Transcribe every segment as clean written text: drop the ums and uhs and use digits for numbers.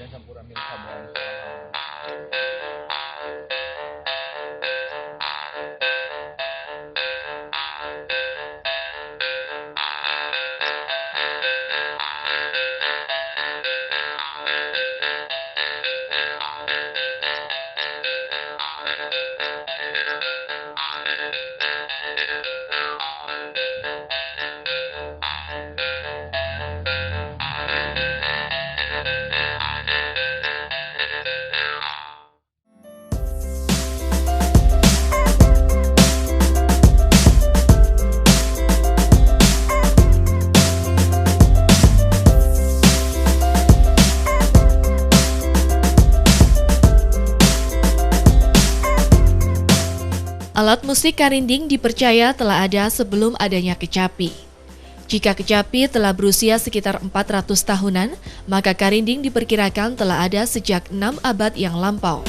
Sampura Milka Bawang Suara. Alat musik karinding dipercaya telah ada sebelum adanya kecapi. Jika kecapi telah berusia sekitar 400 tahunan, maka karinding diperkirakan telah ada sejak 6 abad yang lampau.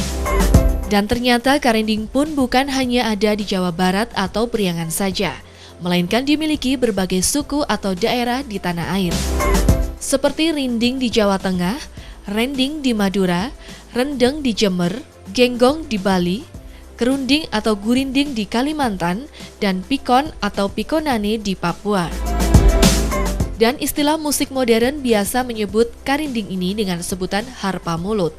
Dan ternyata karinding pun bukan hanya ada di Jawa Barat atau Priangan saja, melainkan dimiliki berbagai suku atau daerah di tanah air. Seperti rinding di Jawa Tengah, rending di Madura, rendeng di Jember, genggong di Bali, kerunding atau gurinding di Kalimantan, dan pikon atau pikonane di Papua. Dan istilah musik modern biasa menyebut karinding ini dengan sebutan harpa mulut.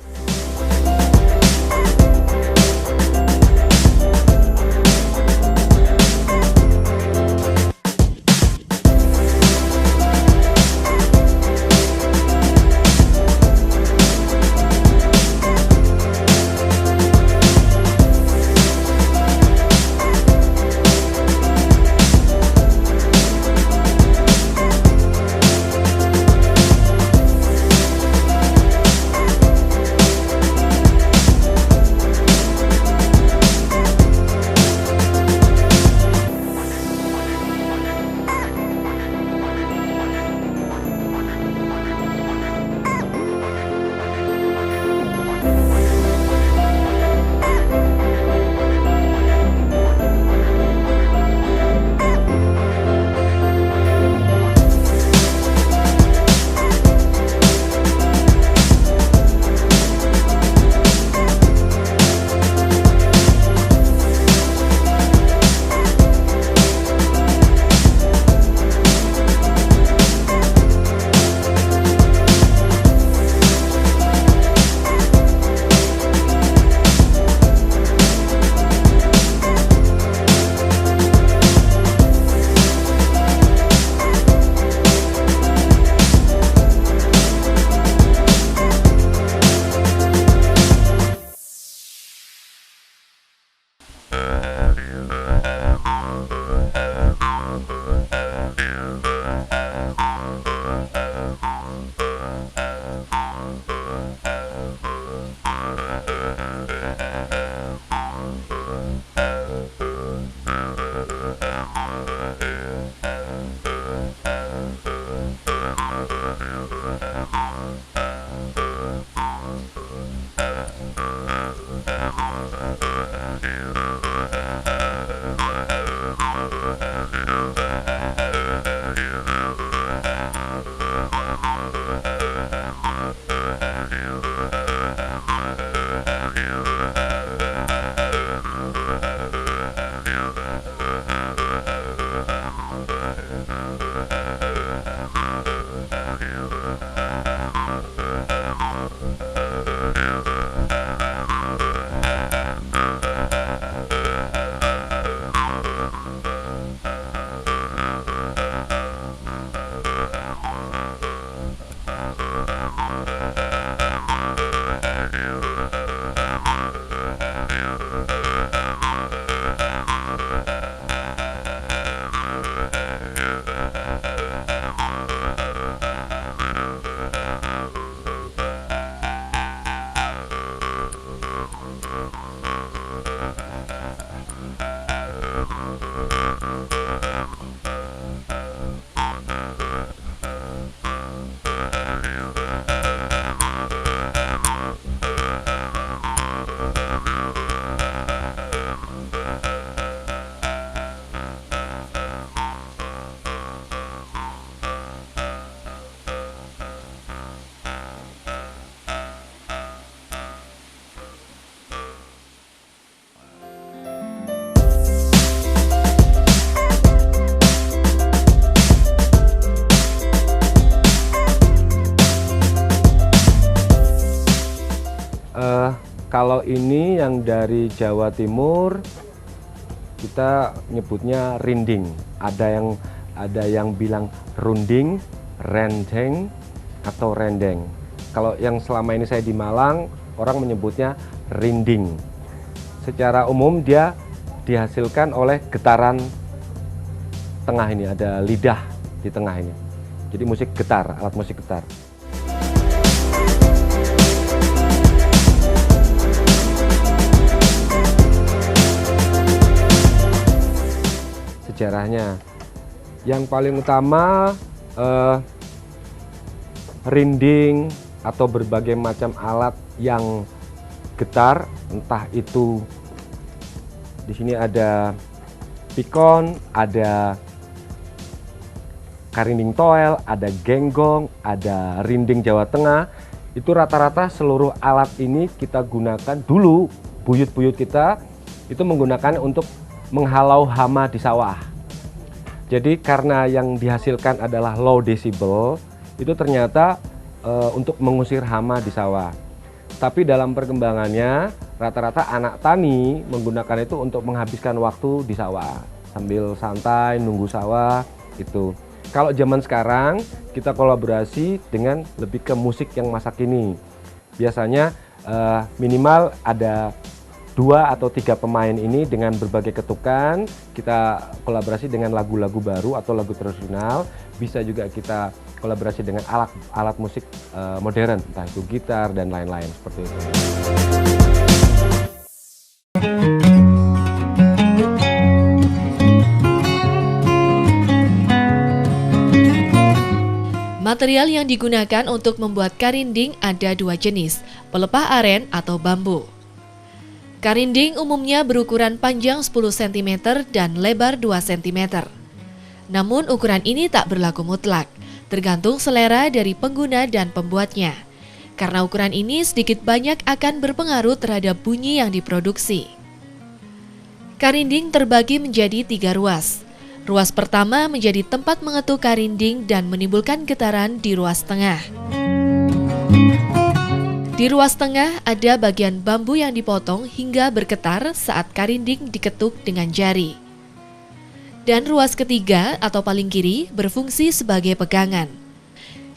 Kalau ini yang dari Jawa Timur kita nyebutnya rinding. Ada yang bilang runding, rendeng, atau rendeng. Kalau yang selama ini saya di Malang, orang menyebutnya rinding. Secara umum dia dihasilkan oleh getaran tengah ini, ada lidah di tengah ini. Jadi musik getar, alat musik getar. Sejarahnya, yang paling utama rinding atau berbagai macam alat yang getar, entah itu di sini ada pikon, ada karinding toel, ada genggong, ada rinding Jawa Tengah. Itu rata-rata seluruh alat ini kita gunakan dulu, buyut-buyut kita itu menggunakan untuk menghalau hama di sawah. Jadi karena yang dihasilkan adalah low decibel, itu ternyata untuk mengusir hama di sawah. Tapi dalam perkembangannya, rata-rata anak tani menggunakan itu untuk menghabiskan waktu di sawah sambil santai nunggu sawah itu. Kalau zaman sekarang kita kolaborasi dengan lebih ke musik yang masa kini. Biasanya minimal ada 2 atau 3 pemain ini dengan berbagai ketukan. Kita kolaborasi dengan lagu-lagu baru atau lagu tradisional. Bisa juga kita kolaborasi dengan alat musik modern, entah itu gitar dan lain-lain seperti itu. Material yang digunakan untuk membuat karinding ada 2 jenis, pelepah aren atau bambu. Karinding umumnya berukuran panjang 10 cm dan lebar 2 cm. Namun ukuran ini tak berlaku mutlak, tergantung selera dari pengguna dan pembuatnya. Karena ukuran ini sedikit banyak akan berpengaruh terhadap bunyi yang diproduksi. Karinding terbagi menjadi 3 ruas. Ruas pertama menjadi tempat mengetuk karinding dan menimbulkan getaran di ruas tengah. Di ruas tengah ada bagian bambu yang dipotong hingga bergetar saat karinding diketuk dengan jari. Dan ruas ketiga atau paling kiri berfungsi sebagai pegangan.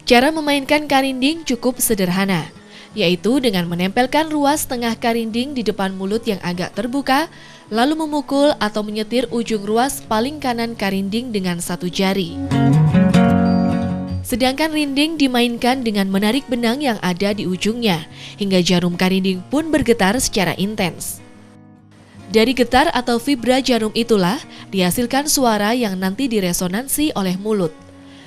Cara memainkan karinding cukup sederhana, yaitu dengan menempelkan ruas tengah karinding di depan mulut yang agak terbuka, lalu memukul atau menyetir ujung ruas paling kanan karinding dengan 1 jari. Sedangkan rinding dimainkan dengan menarik benang yang ada di ujungnya, hingga jarum karinding pun bergetar secara intens. Dari getar atau vibra jarum itulah dihasilkan suara yang nanti diresonansi oleh mulut.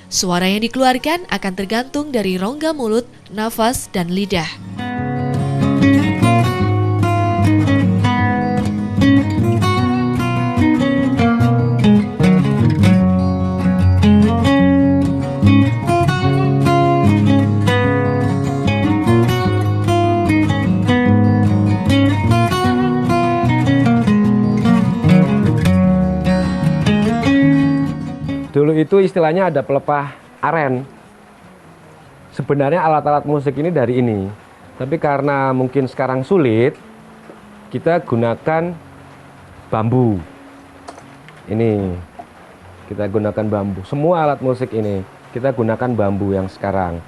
Suara yang dikeluarkan akan tergantung dari rongga mulut, nafas, dan lidah. Dulu itu istilahnya ada pelepah aren. Sebenarnya alat-alat musik ini dari ini. Tapi karena mungkin sekarang sulit, kita gunakan bambu. Ini, kita gunakan bambu. Semua alat musik ini, kita gunakan bambu yang sekarang.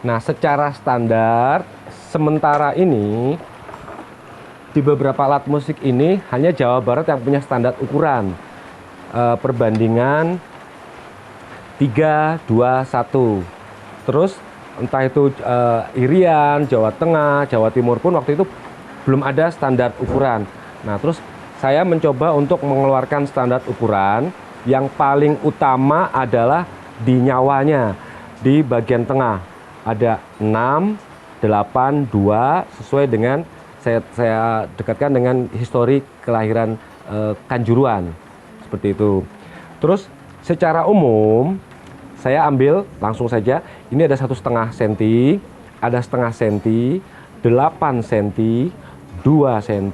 Nah, secara standar, sementara ini, di beberapa alat musik ini, hanya Jawa Barat yang punya standar ukuran. Perbandingan 3, 2, 1. Terus entah itu Irian, Jawa Tengah, Jawa Timur pun waktu itu belum ada standar ukuran. Nah, terus saya mencoba untuk mengeluarkan standar ukuran. Yang paling utama adalah di nyawanya, di bagian tengah. Ada 6, 8, 2, sesuai dengan saya dekatkan dengan histori kelahiran Kanjuruan. Seperti itu. Terus secara umum saya ambil langsung saja, ini ada 1,5 cm, ada 0,5 cm, 8 cm, 2 cm,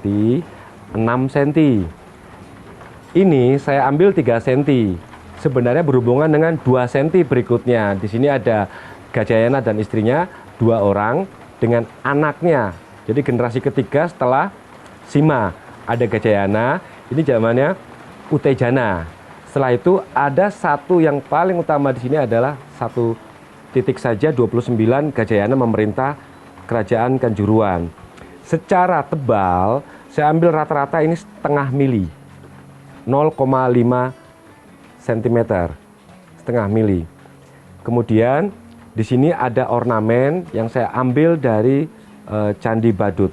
6 cm. Ini saya ambil 3 cm. Sebenarnya berhubungan dengan 2 cm berikutnya. Di sini ada Gajayana dan istrinya, 2 orang dengan anaknya. Jadi generasi ketiga setelah Sima ada Gajayana, ini zamannya Utejana. Setelah itu ada satu yang paling utama di sini adalah satu titik saja 29 Gajayana memerintah kerajaan Kanjuruan. Secara tebal saya ambil rata-rata ini setengah mili, 0,5 cm, setengah mili. Kemudian di sini ada ornamen yang saya ambil dari Candi Badut.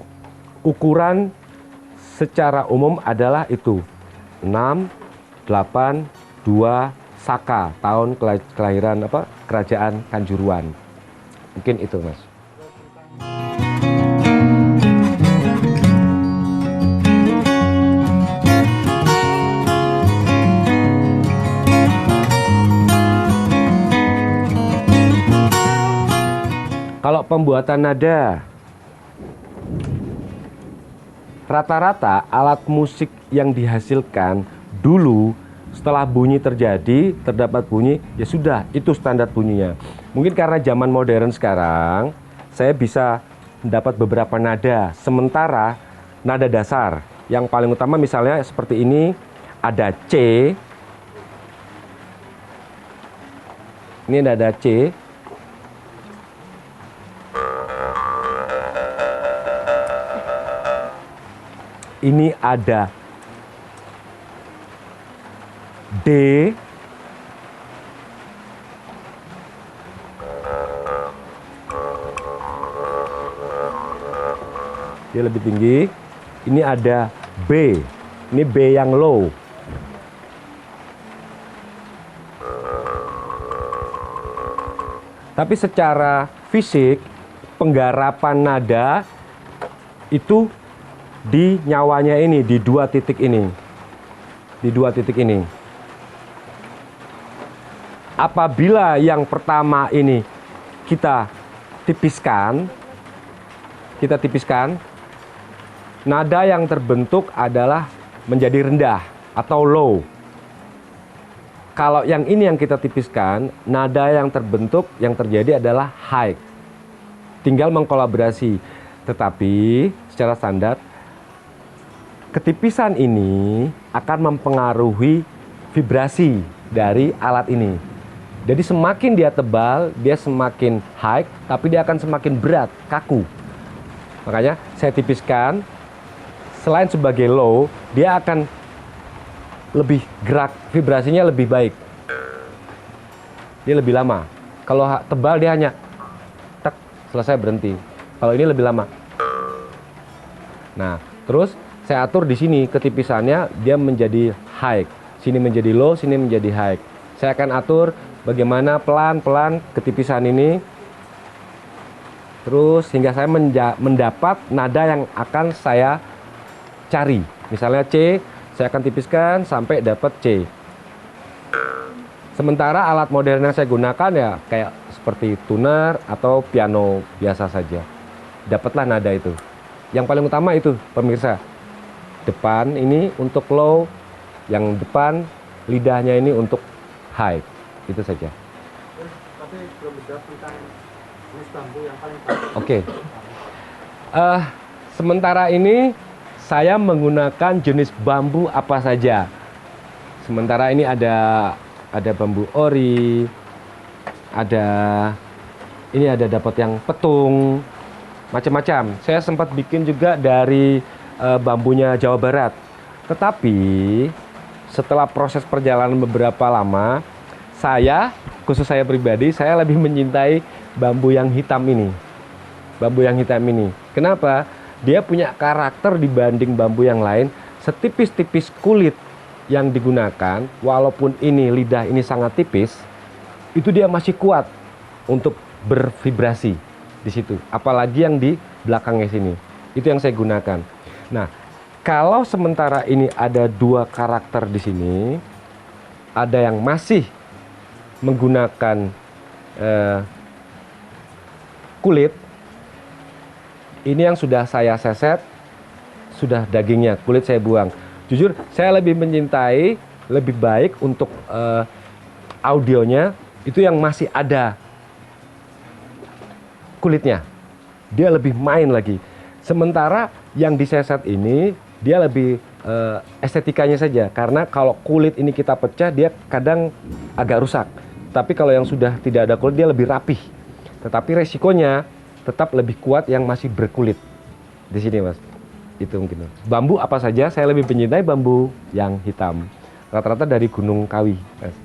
Ukuran secara umum adalah itu 6, 8, 2 Saka, tahun kelahiran kerajaan Kanjuruan. Mungkin itu, Mas. Kalau pembuatan nada, rata-rata alat musik yang dihasilkan dulu setelah bunyi terjadi, terdapat bunyi, ya sudah, itu standar bunyinya. Mungkin karena zaman modern sekarang, saya bisa mendapat beberapa nada. Sementara nada dasar, yang paling utama misalnya seperti ini, ada C. Ini nada C. Ini ada D. Dia lebih tinggi. Ini ada B. Ini B yang low. Tapi secara fisik, penggarapan nada itu di nyawanya ini, di dua titik ini. Di dua titik ini. Apabila yang pertama ini kita tipiskan, nada yang terbentuk adalah menjadi rendah atau low. Kalau yang ini yang kita tipiskan, nada yang terbentuk, yang terjadi adalah high. Tinggal mengkolaborasi. Tetapi secara standar, ketipisan ini akan mempengaruhi vibrasi dari alat ini. Jadi semakin dia tebal, dia semakin high, tapi dia akan semakin berat, kaku. Makanya saya tipiskan, selain sebagai low, dia akan lebih gerak, vibrasinya lebih baik. Dia lebih lama. Kalau tebal dia hanya tek, selesai berhenti. Kalau ini lebih lama. Nah, terus saya atur di sini ketipisannya, dia menjadi high, sini menjadi low, sini menjadi high. Saya akan atur bagaimana pelan-pelan ketipisan ini, terus hingga saya mendapat nada yang akan saya cari. Misalnya C, saya akan tipiskan sampai dapat C. Sementara alat modern yang saya gunakan ya kayak seperti tuner atau piano biasa saja. Dapatlah nada itu. Yang paling utama itu, pemirsa. Depan ini untuk low, yang depan lidahnya ini untuk high, itu saja. Tapi belum dijawab tentang jenis bambu yang paling Oke. Sementara ini saya menggunakan jenis bambu apa saja. Sementara ini ada bambu ori, ini ada dapat yang petung, macam-macam. Saya sempat bikin juga dari bambunya Jawa Barat. Tetapi setelah proses perjalanan beberapa lama, khusus saya pribadi, saya lebih mencintai bambu yang hitam ini. Bambu yang hitam ini. Kenapa? Dia punya karakter dibanding bambu yang lain. Setipis-tipis kulit yang digunakan, walaupun ini lidah ini sangat tipis, itu dia masih kuat untuk bervibrasi di situ. Apalagi yang di belakangnya sini. Itu yang saya gunakan. Nah, kalau sementara ini ada dua karakter di sini, ada yang masih menggunakan kulit, ini yang sudah saya seset, sudah dagingnya, kulit saya buang. Jujur, saya lebih mencintai, lebih baik untuk audionya, itu yang masih ada kulitnya. Dia lebih main lagi. Sementara yang diseset ini dia lebih estetikanya saja, karena kalau kulit ini kita pecah dia kadang agak rusak. Tapi kalau yang sudah tidak ada kulit dia lebih rapih. Tetapi resikonya tetap lebih kuat yang masih berkulit. Di sini Mas. Itu mungkin. Bambu apa saja, saya lebih mencintai bambu yang hitam. Rata-rata dari Gunung Kawi, Mas.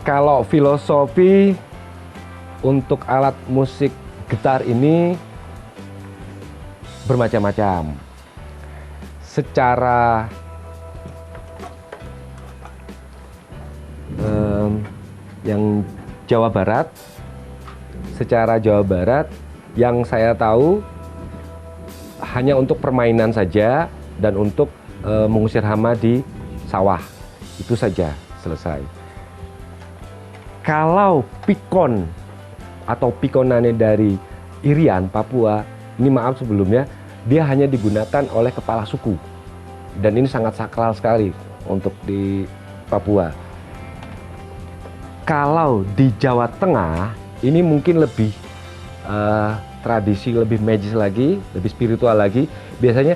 Kalau filosofi untuk alat musik gitar ini bermacam-macam. Secara yang Jawa Barat, yang saya tahu hanya untuk permainan saja dan untuk mengusir hama di sawah. Itu saja, selesai. Kalau pikon atau pikonannya dari Irian, Papua, ini maaf sebelumnya, dia hanya digunakan oleh kepala suku. Dan ini sangat sakral sekali untuk di Papua. Kalau di Jawa Tengah, ini mungkin lebih tradisi, lebih magis lagi, lebih spiritual lagi. Biasanya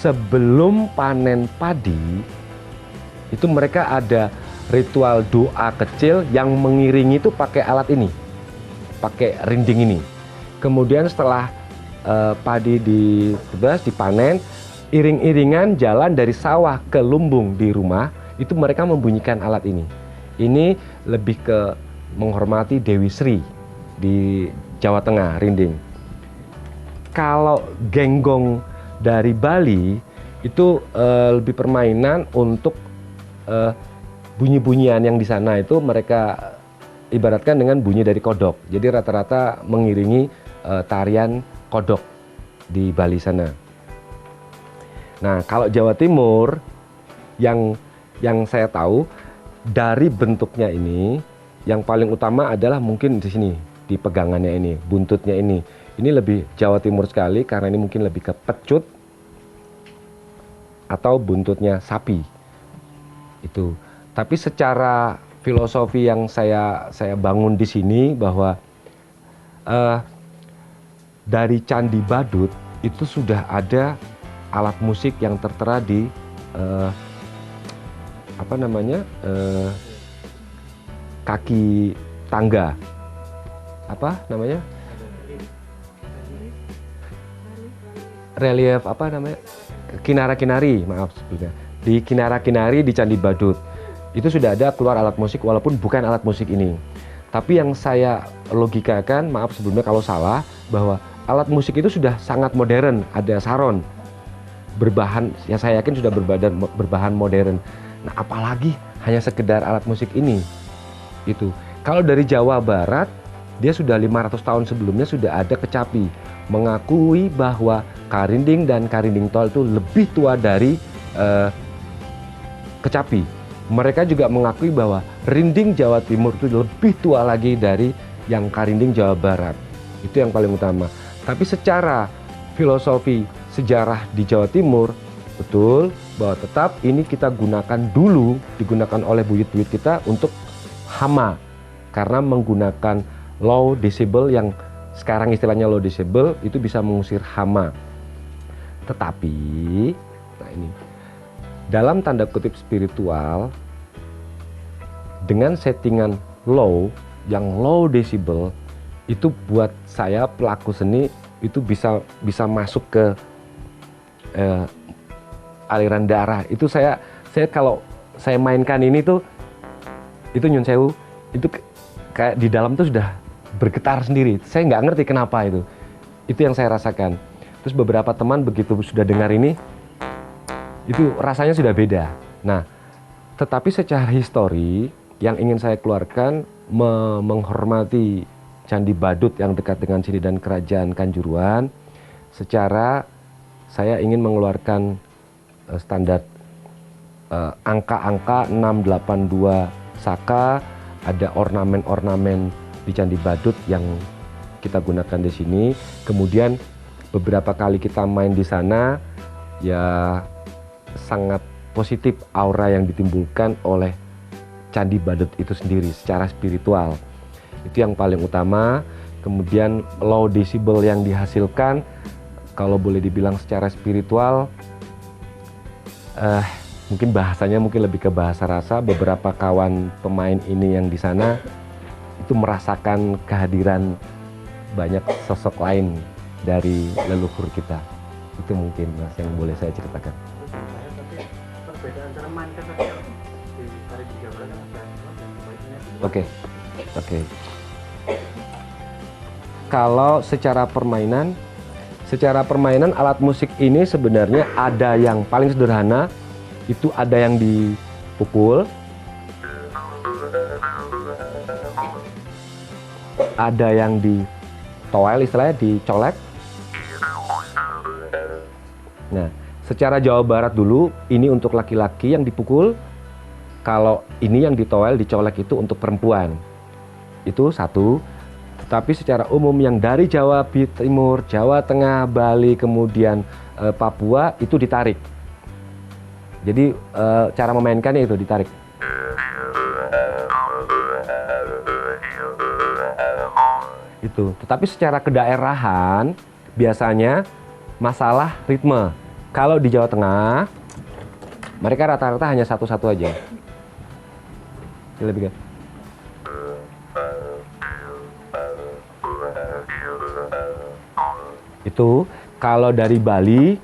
sebelum panen padi, itu mereka ada ritual doa kecil yang mengiringi itu pakai alat ini, pakai rinding ini. Kemudian setelah padi dipanen, iring-iringan jalan dari sawah ke lumbung di rumah, itu mereka membunyikan alat ini. Ini lebih ke menghormati Dewi Sri di Jawa Tengah, rinding. Kalau genggong dari Bali itu lebih permainan untuk bunyi-bunyian yang di sana itu mereka ibaratkan dengan bunyi dari kodok. Jadi rata-rata mengiringi tarian kodok di Bali sana. Nah, kalau Jawa Timur yang saya tahu dari bentuknya ini, yang paling utama adalah mungkin di sini, di pegangannya ini, buntutnya ini. Ini lebih Jawa Timur sekali karena ini mungkin lebih ke pecut atau buntutnya sapi. Itu. Tapi secara filosofi yang saya bangun di sini bahwa dari Candi Badut itu sudah ada alat musik yang tertera di kaki tangga, relief kinara-kinari, maaf sebelumnya, di kinara-kinari di Candi Badut itu sudah ada keluar alat musik walaupun bukan alat musik ini. Tapi yang saya logikakan, maaf sebelumnya kalau salah, bahwa alat musik itu sudah sangat modern, ada saron berbahan, yang saya yakin sudah berbahan modern. Nah, apalagi hanya sekedar alat musik ini. Itu. Kalau dari Jawa Barat, dia sudah 500 tahun sebelumnya sudah ada kecapi, mengakui bahwa karinding dan karinding tol itu lebih tua dari kecapi. Mereka juga mengakui bahwa rinding Jawa Timur itu lebih tua lagi dari yang karinding Jawa Barat. Itu yang paling utama. Tapi secara filosofi sejarah di Jawa Timur, betul bahwa tetap ini kita gunakan dulu, digunakan oleh buyut-buyut kita untuk hama. Karena menggunakan low decibel yang sekarang istilahnya low decibel itu bisa mengusir hama. Tetapi, nah ini, dalam tanda kutip spiritual, dengan settingan low, yang low decibel, itu buat saya pelaku seni itu bisa masuk ke aliran darah. Itu saya kalau saya mainkan ini tuh, itu nyun sewu, itu kayak di dalam tuh sudah bergetar sendiri. Saya nggak ngerti kenapa itu. Itu yang saya rasakan. Terus beberapa teman begitu sudah dengar ini, itu rasanya sudah beda. Nah, tetapi secara histori yang ingin saya keluarkan menghormati Candi Badut yang dekat dengan sini dan Kerajaan Kanjuruhan. Secara saya ingin mengeluarkan standar angka-angka 682 Saka, ada ornamen-ornamen di Candi Badut yang kita gunakan di sini. Kemudian beberapa kali kita main di sana, ya sangat positif aura yang ditimbulkan oleh Candi Badut itu sendiri secara spiritual. Itu yang paling utama. Kemudian low decibel yang dihasilkan, kalau boleh dibilang secara spiritual, mungkin bahasanya mungkin lebih ke bahasa rasa. Beberapa kawan pemain ini yang di sana itu merasakan kehadiran banyak sosok lain dari leluhur kita. Itu mungkin Mas yang boleh saya ceritakan. Tapi perbedaan cara main kan di tari di Jawa Barat kan ada. Oke. Kalau secara permainan alat musik ini sebenarnya ada yang paling sederhana, itu ada yang dipukul, ada yang ditoel, istilahnya dicolek. Nah, secara Jawa Barat dulu ini untuk laki-laki yang dipukul, kalau ini yang ditoel, dicolek itu untuk perempuan. Itu satu. Tetapi secara umum yang dari Jawa Timur, Jawa Tengah, Bali, kemudian Papua itu ditarik. Jadi cara memainkannya itu ditarik. Itu. Tetapi secara kedaerahan biasanya masalah ritme. Kalau di Jawa Tengah mereka rata-rata hanya satu-satu aja. Lebih kan? Itu kalau dari Bali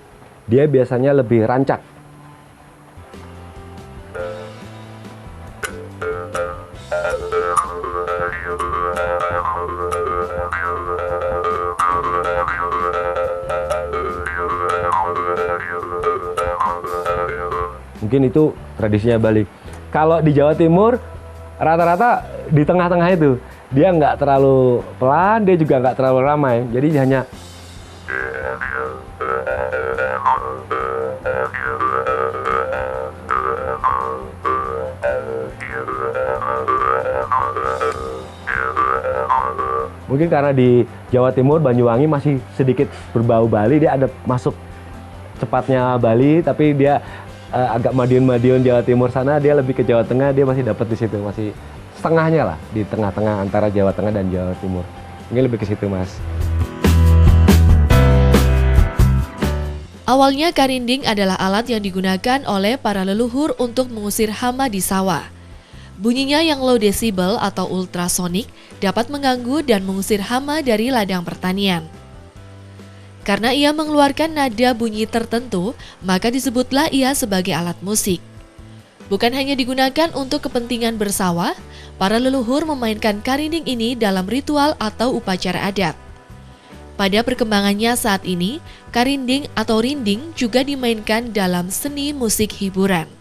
dia biasanya lebih rancak. Mungkin itu tradisinya Bali. Kalau di Jawa Timur rata-rata di tengah-tengah itu, dia nggak terlalu pelan, dia juga nggak terlalu ramai. Jadi hanya mungkin karena di Jawa Timur, Banyuwangi masih sedikit berbau Bali, dia ada masuk cepatnya Bali, tapi dia agak Madiun Jawa Timur sana, dia lebih ke Jawa Tengah, dia masih dapat di situ, masih setengahnya lah, di tengah-tengah antara Jawa Tengah dan Jawa Timur. Ini lebih ke situ, Mas. Awalnya karinding adalah alat yang digunakan oleh para leluhur untuk mengusir hama di sawah. Bunyinya yang low desibel atau ultrasonik dapat mengganggu dan mengusir hama dari ladang pertanian. Karena ia mengeluarkan nada bunyi tertentu, maka disebutlah ia sebagai alat musik. Bukan hanya digunakan untuk kepentingan bersawah, para leluhur memainkan karinding ini dalam ritual atau upacara adat. Pada perkembangannya saat ini, karinding atau rinding juga dimainkan dalam seni musik hiburan.